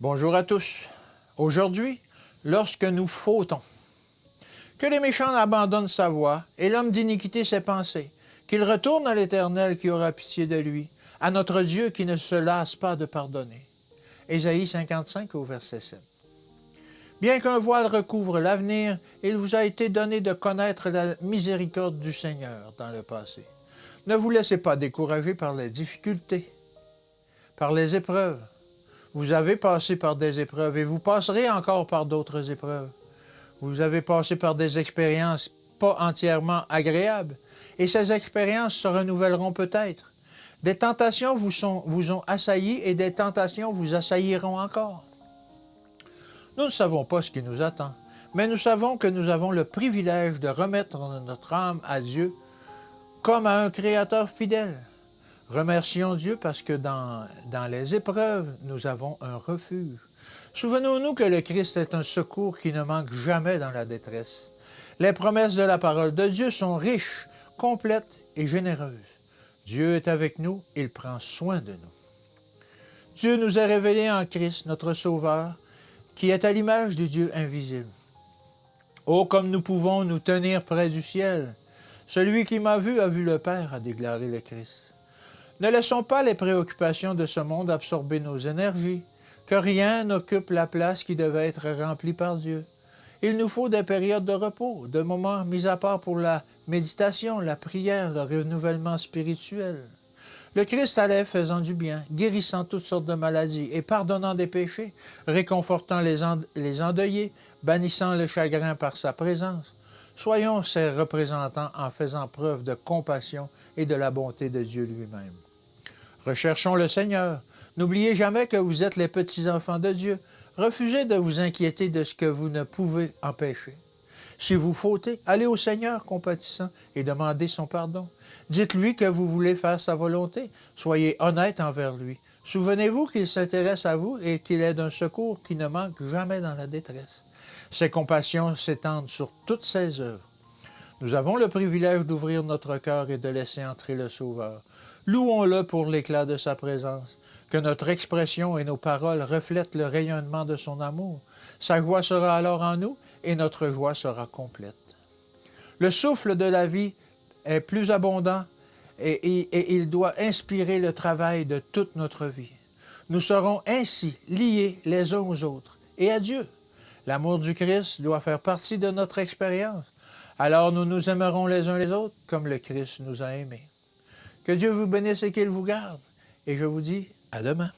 Bonjour à tous. Aujourd'hui, lorsque nous fautons, que les méchants abandonnent sa voie et l'homme d'iniquité ses pensées, qu'il retourne à l'Éternel qui aura pitié de lui, à notre Dieu qui ne se lasse pas de pardonner. Ésaïe 55 au verset 7. Bien qu'un voile recouvre l'avenir, il vous a été donné de connaître la miséricorde du Seigneur dans le passé. Ne vous laissez pas décourager par les difficultés, par les épreuves. Vous avez passé par des épreuves et vous passerez encore par d'autres épreuves. Vous avez passé par des expériences pas entièrement agréables et ces expériences se renouvelleront peut-être. Des tentations vous ont assaillis et des tentations vous assailliront encore. Nous ne savons pas ce qui nous attend, mais nous savons que nous avons le privilège de remettre notre âme à Dieu comme à un Créateur fidèle. Remercions Dieu parce que dans les épreuves, nous avons un refuge. Souvenons-nous que le Christ est un secours qui ne manque jamais dans la détresse. Les promesses de la parole de Dieu sont riches, complètes et généreuses. Dieu est avec nous, il prend soin de nous. Dieu nous a révélé en Christ, notre Sauveur, qui est à l'image du Dieu invisible. Oh, comme nous pouvons nous tenir près du ciel. Celui qui m'a vu a vu le Père, a déclaré le Christ. Ne laissons pas les préoccupations de ce monde absorber nos énergies, que rien n'occupe la place qui devait être remplie par Dieu. Il nous faut des périodes de repos, de moments mis à part pour la méditation, la prière, le renouvellement spirituel. Le Christ allait faisant du bien, guérissant toutes sortes de maladies et pardonnant des péchés, réconfortant les endeuillés, bannissant le chagrin par sa présence. Soyons ses représentants en faisant preuve de compassion et de la bonté de Dieu lui-même. Recherchons le Seigneur. N'oubliez jamais que vous êtes les petits-enfants de Dieu. Refusez de vous inquiéter de ce que vous ne pouvez empêcher. Si vous fautez, allez au Seigneur compatissant et demandez son pardon. Dites-lui que vous voulez faire sa volonté. Soyez honnête envers lui. Souvenez-vous qu'il s'intéresse à vous et qu'il est d'un secours qui ne manque jamais dans la détresse. Ses compassions s'étendent sur toutes ses œuvres. Nous avons le privilège d'ouvrir notre cœur et de laisser entrer le Sauveur. Louons-le pour l'éclat de sa présence. Que notre expression et nos paroles reflètent le rayonnement de son amour. Sa joie sera alors en nous et notre joie sera complète. Le souffle de la vie est plus abondant et il doit inspirer le travail de toute notre vie. Nous serons ainsi liés les uns aux autres et à Dieu. L'amour du Christ doit faire partie de notre expérience. Alors nous nous aimerons les uns les autres comme le Christ nous a aimés. Que Dieu vous bénisse et qu'il vous garde. Et je vous dis à demain.